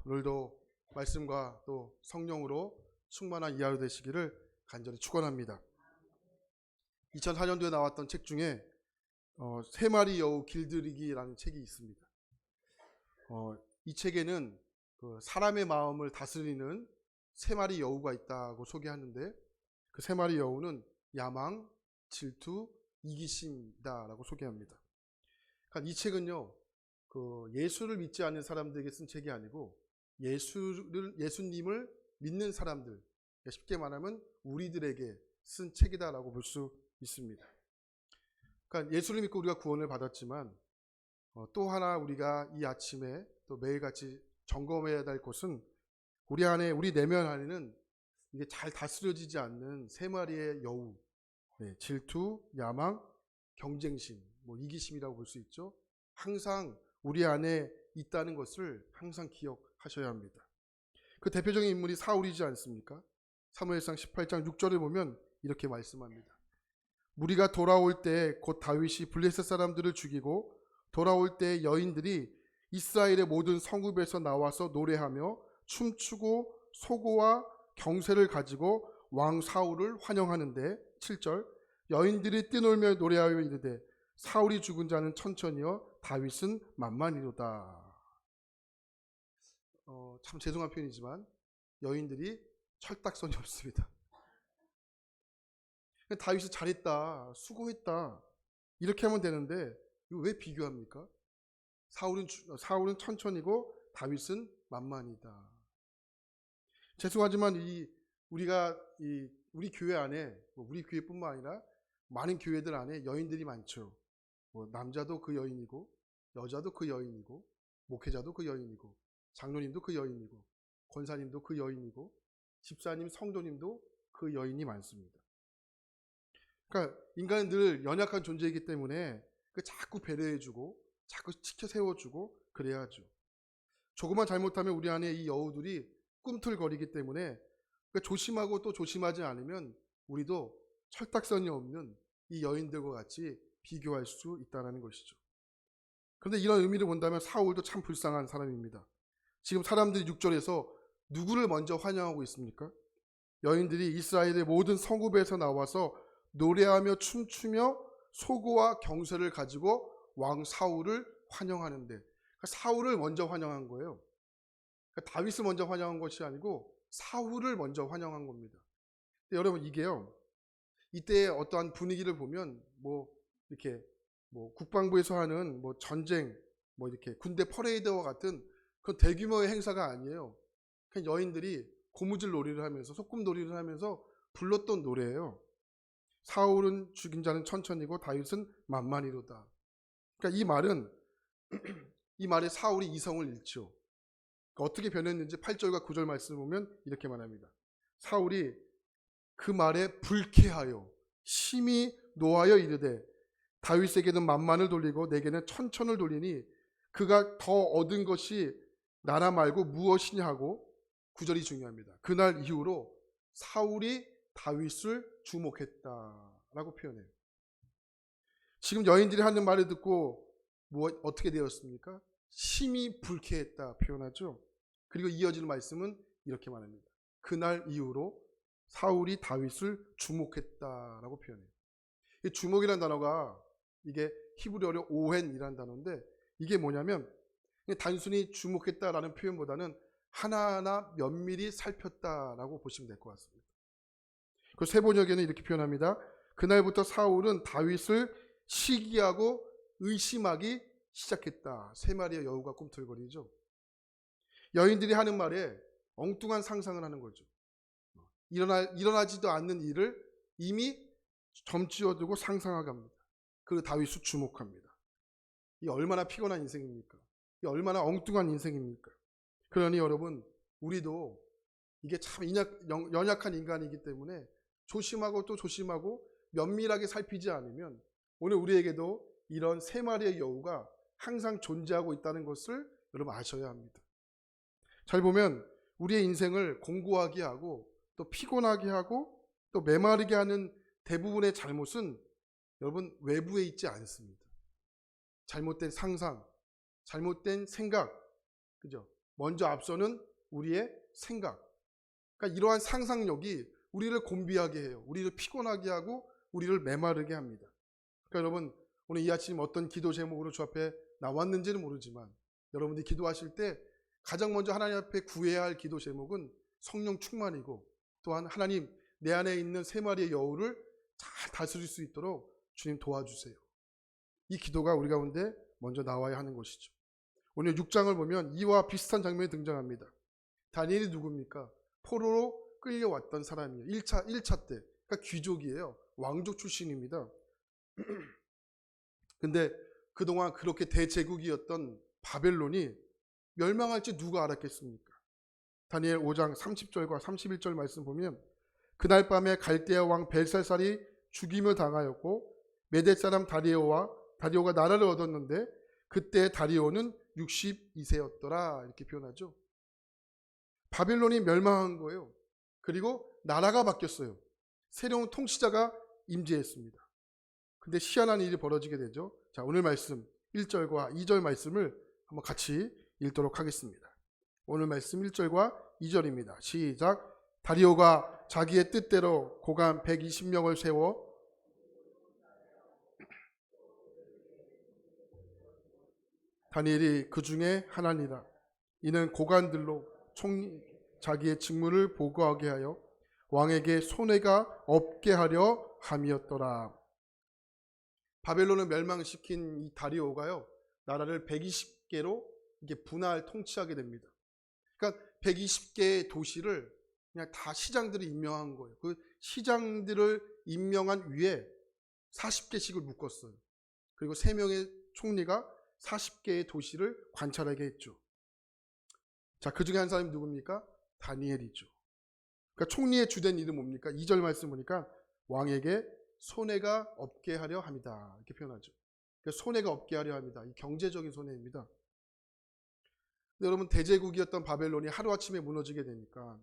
오늘도 말씀과 또 성령으로 충만한 이하로 되시기를 간절히 축원합니다. 2004년도에 나왔던 책 중에 세 마리 여우 길들이기라는 책이 있습니다. 이 책에는 그 사람의 마음을 다스리는 세 마리 여우가 있다고 소개하는데, 그 세 마리 여우는 야망, 질투, 이기심이다라고 소개합니다. 그러니까 이 책은요, 그 예수를 믿지 않는 사람들에게 쓴 책이 아니고 예수님을 믿는 사람들, 쉽게 말하면 우리들에게 쓴 책이다라고 볼 수 있습니다. 그러니까 예수를 믿고 우리가 구원을 받았지만 또 하나 우리가 이 아침에 또 매일같이 점검해야 될 것은 우리 내면 안에는 이게 잘 다스려지지 않는 세 마리의 여우, 질투, 야망, 경쟁심, 이기심이라고 볼 수 있죠. 항상 우리 안에 있다는 것을 항상 기억하셔야 합니다. 그 대표적인 인물이 사울이지 않습니까? 사무엘상 18장 6절을 보면 이렇게 말씀합니다. 무리가 돌아올 때 곧 다윗이 블레셋 사람들을 죽이고 돌아올 때 여인들이 이스라엘의 모든 성읍에서 나와서 노래하며 춤추고 소고와 경쇠를 가지고 왕 사울을 환영하는데, 7절, 여인들이 뛰놀며 노래하여 이르되 사울이 죽은 자는 천천히요 다윗은 만만이로다. 참 죄송한 표현이지만 여인들이 철딱선이 없습니다. 다윗이 잘했다, 수고했다, 이렇게 하면 되는데 이거 왜 비교합니까? 사울은 천천히고 다윗은 만만이다. 죄송하지만 우리 교회 안에, 우리 교회뿐만 아니라 많은 교회들 안에 여인들이 많죠. 남자도 그 여인이고, 여자도 그 여인이고, 목회자도 그 여인이고, 장로님도 그 여인이고, 권사님도 그 여인이고, 집사님, 성도님도 그 여인이 많습니다. 그러니까 인간은 늘 연약한 존재이기 때문에 자꾸 배려해주고 자꾸 지켜 세워주고 그래야죠. 조금만 잘못하면 우리 안에 이 여우들이 꿈틀거리기 때문에 조심하고 또 조심하지 않으면 우리도 철딱선이 없는 이 여인들과 같이 비교할 수 있다는 것이죠. 그런데 이런 의미를 본다면 사울도 참 불쌍한 사람입니다. 지금 사람들이 6절에서 누구를 먼저 환영하고 있습니까? 여인들이 이스라엘의 모든 성읍에서 나와서 노래하며 춤추며 소고와 경쇠를 가지고 왕 사울을 환영하는데, 사울을 먼저 환영한 거예요. 다윗을 먼저 환영한 것이 아니고 사울을 먼저 환영한 겁니다. 여러분, 이게요, 이때 어떠한 분위기를 보면 이렇게 국방부에서 하는 전쟁, 이렇게 군대 퍼레이드와 같은 그런 대규모의 행사가 아니에요. 그냥 여인들이 고무줄 놀이를 하면서, 소꿉 놀이를 하면서 불렀던 노래예요. 사울은 죽인 자는 천천히고 다윗은 만만이로다. 그러니까 이 말에 사울이 이성을 잃죠. 어떻게 변했는지 8절과 9절 말씀을 보면 이렇게 말합니다. 사울이 그 말에 불쾌하여 심히 노하여 이르되 다윗에게는 만만을 돌리고 내게는 천천을 돌리니 그가 더 얻은 것이 나라 말고 무엇이냐 하고, 9절이 중요합니다. 그날 이후로 사울이 다윗을 주목했다라고 표현해요. 지금 여인들이 하는 말을 듣고 어떻게 되었습니까? 심히 불쾌했다 표현하죠. 그리고 이어지는 말씀은 이렇게 말합니다. 그날 이후로 사울이 다윗을 주목했다라고 표현해요. 이 주목이라는 단어가 이게 히브리어로 오헨이라는 단어인데, 이게 뭐냐면 단순히 주목했다라는 표현보다는 하나하나 면밀히 살폈다라고 보시면 될 것 같습니다. 그 세번역에는 이렇게 표현합니다. 그날부터 사울은 다윗을 시기하고 의심하기 시작했다. 세 마리의 여우가 꿈틀거리죠. 여인들이 하는 말에 엉뚱한 상상을 하는 거죠. 일어나지도 않는 일을 이미 점지어두고 상상하게 합니다. 그리고 다윗을 주목합니다. 이 얼마나 피곤한 인생입니까? 이 얼마나 엉뚱한 인생입니까? 그러니 여러분, 우리도 이게 참 연약한 인간이기 때문에 조심하고 또 조심하고 면밀하게 살피지 않으면 오늘 우리에게도 이런 세 마리의 여우가 항상 존재하고 있다는 것을 여러분 아셔야 합니다. 잘 보면 우리의 인생을 공고하게 하고 또 피곤하게 하고 또 메마르게 하는 대부분의 잘못은 여러분 외부에 있지 않습니다. 잘못된 상상, 잘못된 생각, 그죠? 먼저 앞서는 우리의 생각. 그러니까 이러한 상상력이 우리를 곤비하게 해요. 우리를 피곤하게 하고 우리를 메마르게 합니다. 그러니까 여러분, 오늘 이 아침 어떤 기도 제목으로 주 앞에 나왔는지는 모르지만 여러분들이 기도하실 때 가장 먼저 하나님 앞에 구해야 할 기도 제목은 성령 충만이고, 또한 하나님, 내 안에 있는 세 마리의 여우를 잘 다스릴 수 있도록 주님 도와주세요. 이 기도가 우리 가운데 먼저 나와야 하는 것이죠. 오늘 6장을 보면 이와 비슷한 장면이 등장합니다. 다니엘이 누굽니까? 포로로 끌려왔던 사람이에요. 1차 때. 그러니까 귀족이에요. 왕족 출신입니다. 근데 그동안 그렇게 대제국이었던 바벨론이 멸망할지 누가 알았겠습니까? 다니엘 5장 30절과 31절 말씀 보면, 그날 밤에 갈대아 왕 벨사살이 죽임을 당하였고 메대 사람 다리오가 나라를 얻었는데 그때 다리오는 62세였더라 이렇게 표현하죠. 바벨론이 멸망한 거예요. 그리고 나라가 바뀌었어요. 새로운 통치자가 임재했습니다. 근데 희한한 일이 벌어지게 되죠. 자, 오늘 말씀 1절과 2절 말씀을 한번 같이 읽도록 하겠습니다. 오늘 말씀 1절과 2절입니다. 시작. 다리오가 자기의 뜻대로 고관 120명을 세워 다니엘이 그 중에 하나니라. 이는 고관들로 자기의 직무를 보고하게 하여 왕에게 손해가 없게 하려 함이었더라. 바벨론을 멸망시킨 이 다리오가요, 나라를 120개로 이게 분할 통치하게 됩니다. 그러니까 120개의 도시를 그냥 다 시장들을 임명한 거예요. 그 시장들을 임명한 위에 40개씩을 묶었어요. 그리고 3명의 총리가 40개의 도시를 관찰하게 했죠. 자, 그 중에 한 사람이 누굽니까? 다니엘이죠. 그러니까 총리의 주된 일은 뭡니까? 2절 말씀 보니까 왕에게 손해가 없게 하려 합니다. 이렇게 표현하죠. 그러니까 손해가 없게 하려 합니다. 이 경제적인 손해입니다. 근데 여러분, 대제국이었던 바벨론이 하루아침에 무너지게 되니까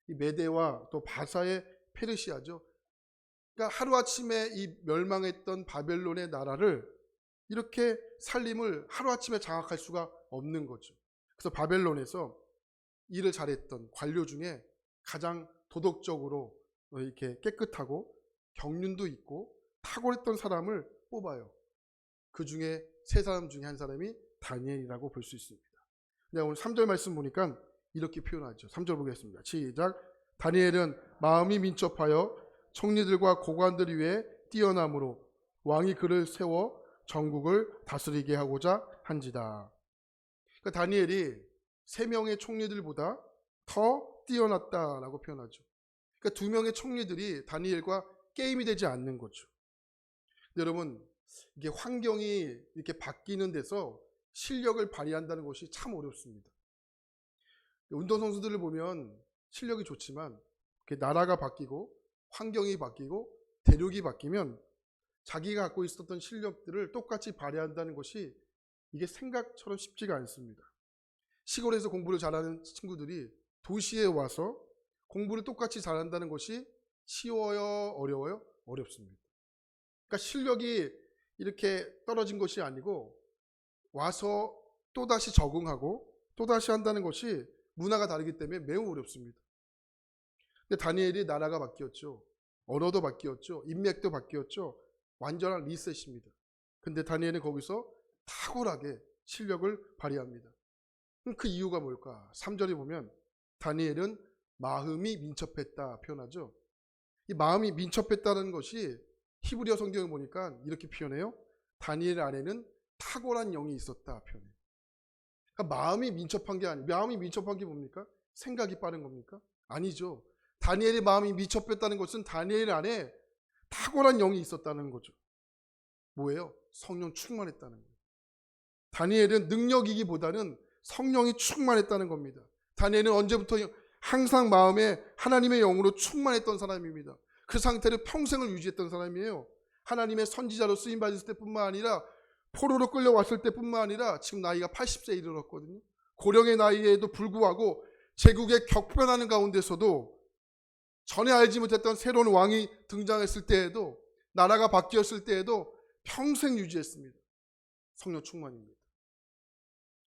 이 메대와 또 바사의 페르시아죠. 그러니까 하루아침에 이 멸망했던 바벨론의 나라를 이렇게 살림을 하루아침에 장악할 수가 없는 거죠. 그래서 바벨론에서 일을 잘했던 관료 중에 가장 도덕적으로 이렇게 깨끗하고 경륜도 있고 탁월했던 사람을 뽑아요. 그 중에 3사람 중에 한 사람이 다니엘이라고 볼 수 있습니다. 근데 오늘 3절 말씀 보니까 이렇게 표현하죠. 3절 보겠습니다. 시작. 다니엘은 마음이 민첩하여 총리들과 고관들 위에 뛰어남으로 왕이 그를 세워 전국을 다스리게 하고자 한지다. 그러니까 다니엘이 3명의 총리들보다 더 뛰어났다라고 표현하죠. 그러니까 2명의 총리들이 다니엘과 게임이 되지 않는 거죠. 근데 여러분, 이게 환경이 이렇게 바뀌는 데서 실력을 발휘한다는 것이 참 어렵습니다. 운동선수들을 보면 실력이 좋지만 나라가 바뀌고 환경이 바뀌고 대륙이 바뀌면 자기가 갖고 있었던 실력들을 똑같이 발휘한다는 것이 이게 생각처럼 쉽지가 않습니다. 시골에서 공부를 잘하는 친구들이 도시에 와서 공부를 똑같이 잘한다는 것이 쉬워요? 어려워요? 어렵습니다. 그러니까 실력이 이렇게 떨어진 것이 아니고 와서 또다시 적응하고 또다시 한다는 것이 문화가 다르기 때문에 매우 어렵습니다. 근데 다니엘이 나라가 바뀌었죠. 언어도 바뀌었죠. 인맥도 바뀌었죠. 완전한 리셋입니다. 근데 다니엘은 거기서 탁월하게 실력을 발휘합니다. 그 이유가 뭘까? 3절에 보면 다니엘은 마음이 민첩했다 표현하죠. 이 마음이 민첩했다는 것이 히브리어 성경을 보니까 이렇게 표현해요. 다니엘 안에는 탁월한 영이 있었다 표현해요. 그러니까 마음이 민첩한 게 아니에요. 마음이 민첩한 게 뭡니까? 생각이 빠른 겁니까? 아니죠. 다니엘의 마음이 민첩했다는 것은 다니엘 안에 탁월한 영이 있었다는 거죠. 뭐예요? 성령 충만했다는 거예요. 다니엘은 능력이기보다는 성령이 충만했다는 겁니다. 다니엘은 언제부터 항상 마음에 하나님의 영으로 충만했던 사람입니다. 그 상태를 평생을 유지했던 사람이에요. 하나님의 선지자로 쓰임받았을 때뿐만 아니라 포로로 끌려왔을 때뿐만 아니라 지금 나이가 80세에 이르렀거든요. 고령의 나이에도 불구하고 제국의 격변하는 가운데서도 전에 알지 못했던 새로운 왕이 등장했을 때에도 나라가 바뀌었을 때에도 평생 유지했습니다. 성령 충만입니다.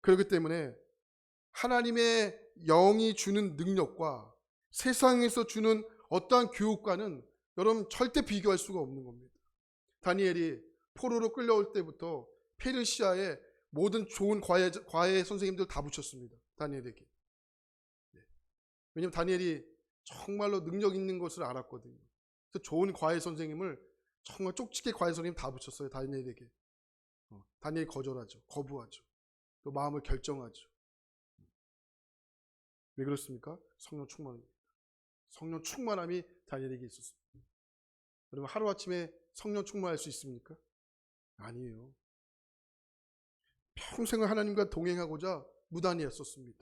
그렇기 때문에 하나님의 영이 주는 능력과 세상에서 주는 어떠한 교육과는 여러분 절대 비교할 수가 없는 겁니다. 다니엘이 포로로 끌려올 때부터 페르시아의 모든 좋은 과외 선생님들 다 붙였습니다. 다니엘에게. 왜냐하면 다니엘이 정말로 능력 있는 것을 알았거든요. 그래서 좋은 과외 선생님을 정말 쪽집게 과외 선생님 다 붙였어요. 다니엘에게. 다니엘이 거절하죠. 거부하죠. 또 마음을 결정하죠. 왜 그렇습니까? 성령 충만입니다. 성령 충만함이 다니엘에게 있었습니다. 여러분 하루아침에 성령 충만할 수 있습니까? 아니에요. 평생을 하나님과 동행하고자 무단이었었습니다.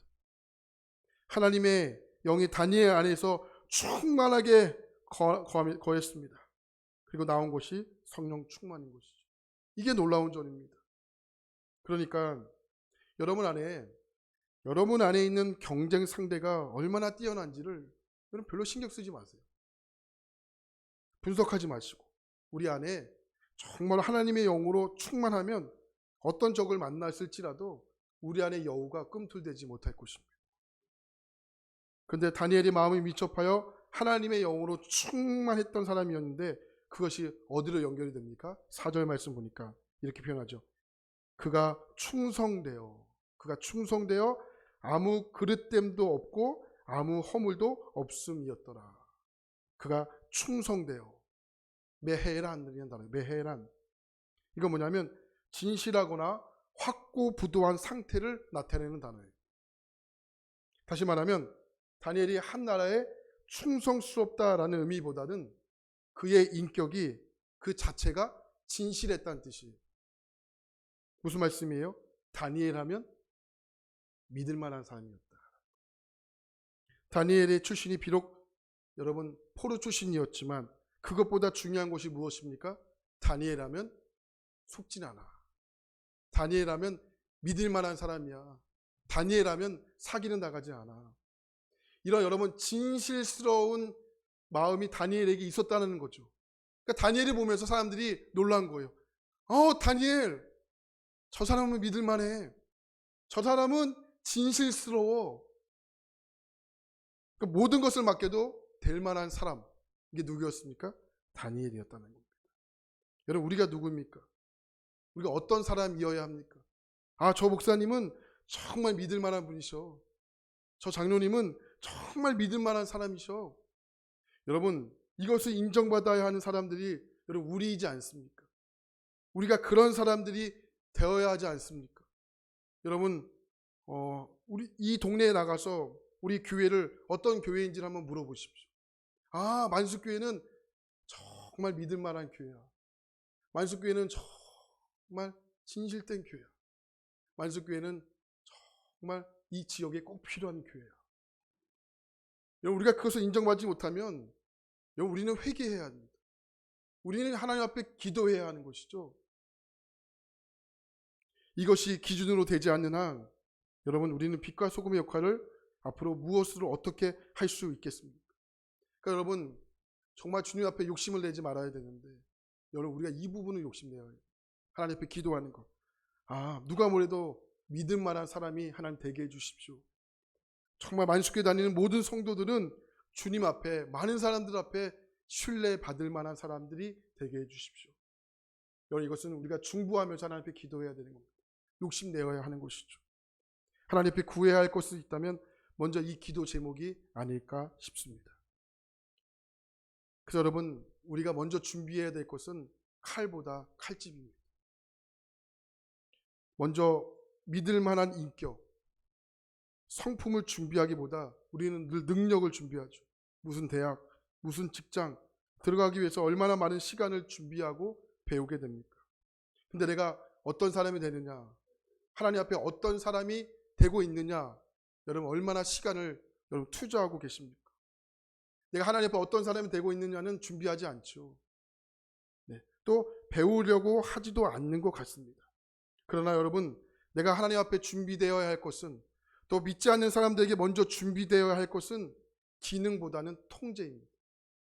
하나님의 영이 다니엘 안에서 충만하게 거했습니다. 그리고 나온 것이 성령 충만인 것이죠. 이게 놀라운 점입니다. 그러니까 여러분 안에 있는 경쟁 상대가 얼마나 뛰어난지를 여러분 별로 신경 쓰지 마세요. 분석하지 마시고 우리 안에 정말 하나님의 영으로 충만하면 어떤 적을 만났을지라도 우리 안에 여우가 꿈틀대지 못할 것입니다. 그런데 다니엘의 마음이 미접하여 하나님의 영으로 충만했던 사람이었는데 그것이 어디로 연결이 됩니까? 4절 말씀 보니까 이렇게 표현하죠. 그가 충성되어 아무 그릇됨도 없고 아무 허물도 없음이었더라. 그가 충성되어 메헤란이라는 단어예요. 메헤란. 이건 뭐냐면 진실하거나 확고부도한 상태를 나타내는 단어예요. 다시 말하면 다니엘이 한 나라에 충성스럽다라는 의미보다는 그의 인격이 그 자체가 진실했다는 뜻이에요. 무슨 말씀이에요? 다니엘 하면 믿을 만한 사람이었다. 다니엘의 출신이 비록 여러분 포로 출신이었지만 그것보다 중요한 것이 무엇입니까? 다니엘 하면 속진 않아. 다니엘 하면 믿을 만한 사람이야. 다니엘 하면 사기는 나가지 않아. 이런 여러분 진실스러운 마음이 다니엘에게 있었다는 거죠. 그러니까 다니엘을 보면서 사람들이 놀란 거예요. 다니엘, 저 사람은 믿을 만해. 저 사람은 진실스러워. 그러니까 모든 것을 맡겨도 될 만한 사람. 이게 누구였습니까? 다니엘이었다는 겁니다. 여러분 우리가 누구입니까? 우리가 어떤 사람이어야 합니까? 저 목사님은 정말 믿을 만한 분이셔. 저 장로님은 정말 믿을 만한 사람이셔. 여러분 이것을 인정받아야 하는 사람들이 여러분 우리이지 않습니까? 우리가 그런 사람들이 되어야 하지 않습니까? 여러분 우리 이 동네에 나가서 우리 교회를 어떤 교회인지를 한번 물어보십시오. 만수교회는 정말 믿을 만한 교회야. 만수교회는 정말 진실된 교회야. 만수교회는 정말 이 지역에 꼭 필요한 교회야. 여러분 우리가 그것을 인정받지 못하면 여러분 우리는 회개해야 합니다. 우리는 하나님 앞에 기도해야 하는 것이죠. 이것이 기준으로 되지 않는 한 여러분 우리는 빛과 소금의 역할을 앞으로 무엇으로 어떻게 할 수 있겠습니까? 그러니까 여러분 정말 주님 앞에 욕심을 내지 말아야 되는데 여러분 우리가 이 부분을 욕심내야 해요. 하나님 앞에 기도하는 것. 누가 뭐래도 믿을 만한 사람이 하나님 되게 해주십시오. 정말 만수교회 다니는 모든 성도들은 주님 앞에 많은 사람들 앞에 신뢰받을 만한 사람들이 되게 해주십시오. 여러분 이것은 우리가 중보하면서 하나님 앞에 기도해야 되는 겁니다. 욕심내어야 하는 것이죠. 하나님 앞에 구해야 할 것이 있다면 먼저 이 기도 제목이 아닐까 싶습니다. 그래서 여러분 우리가 먼저 준비해야 될 것은 칼보다 칼집입니다. 먼저 믿을 만한 인격, 성품을 준비하기보다 우리는 늘 능력을 준비하죠. 무슨 대학, 무슨 직장 들어가기 위해서 얼마나 많은 시간을 준비하고 배우게 됩니까? 근데 내가 어떤 사람이 되느냐, 하나님 앞에 어떤 사람이 되고 있느냐, 여러분 얼마나 시간을 여러분 투자하고 계십니까? 내가 하나님 앞에 어떤 사람이 되고 있느냐는 준비하지 않죠. 또 배우려고 하지도 않는 것 같습니다. 그러나 여러분 내가 하나님 앞에 준비되어야 할 것은, 또 믿지 않는 사람들에게 먼저 준비되어야 할 것은 기능보다는 통제입니다.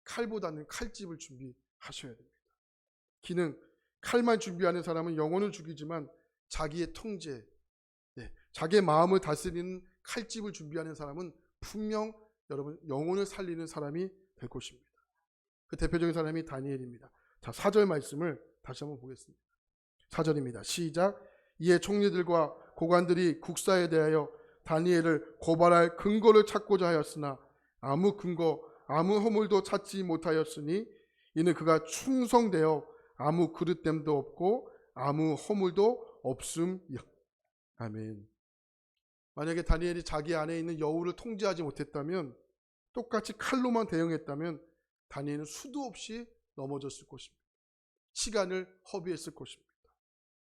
칼보다는 칼집을 준비하셔야 됩니다. 기능, 칼만 준비하는 사람은 영혼을 죽이지만 자기의 통제, 자기의 마음을 다스리는 칼집을 준비하는 사람은 분명 여러분 영혼을 살리는 사람이 될 것입니다. 그 대표적인 사람이 다니엘입니다. 자, 4절 말씀을 다시 한번 보겠습니다. 4절입니다. 시작. 이에 총리들과 고관들이 국사에 대하여 다니엘을 고발할 근거를 찾고자 하였으나 아무 근거, 아무 허물도 찾지 못하였으니 이는 그가 충성되어 아무 그릇됨도 없고 아무 허물도 없음이야. 아멘. 만약에 다니엘이 자기 안에 있는 여우를 통제하지 못했다면, 똑같이 칼로만 대응했다면 다니엘은 수도 없이 넘어졌을 것입니다. 시간을 허비했을 것입니다.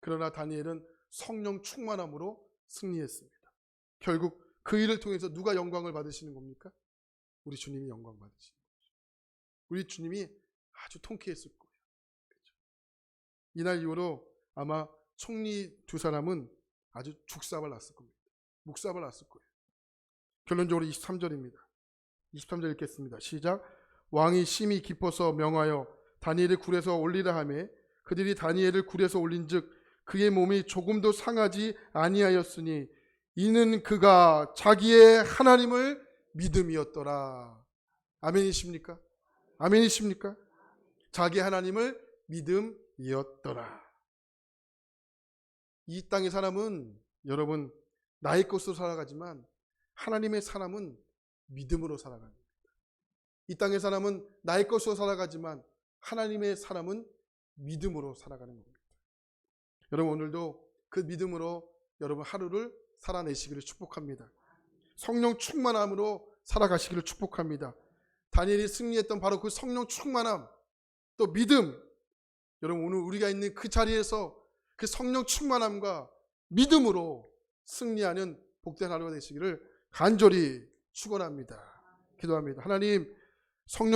그러나 다니엘은 성령 충만함으로 승리했습니다. 결국 그 일을 통해서 누가 영광을 받으시는 겁니까? 우리 주님이 영광 받으시는 거죠. 우리 주님이 아주 통쾌했을 거예요. 그렇죠? 이날 이후로 아마 총리 두 사람은 아주 죽삽을 났을 겁니다. 묵삽을 났을 거예요. 결론적으로 23절입니다. 23절 읽겠습니다. 시작. 왕이 심히 기뻐서 명하여 다니엘을 굴에서 올리라 하매 그들이 다니엘을 굴에서 올린즉 그의 몸이 조금도 상하지 아니하였으니 이는 그가 자기의 하나님을 믿음이었더라. 아멘이십니까? 아멘이십니까? 자기 하나님을 믿음이었더라. 이 땅의 사람은 여러분 나의 것으로 살아가지만 하나님의 사람은 믿음으로 살아갑니다. 이 땅의 사람은 나의 것으로 살아가지만 하나님의 사람은 믿음으로 살아가는 겁니다. 여러분 오늘도 그 믿음으로 여러분 하루를 살아내시기를 축복합니다. 성령 충만함으로 살아가시기를 축복합니다. 다니엘이 승리했던 바로 그 성령 충만함, 또 믿음, 여러분 오늘 우리가 있는 그 자리에서 그 성령 충만함과 믿음으로 승리하는 복된 하루가 되시기를 간절히 축원합니다. 기도합니다. 하나님, 성령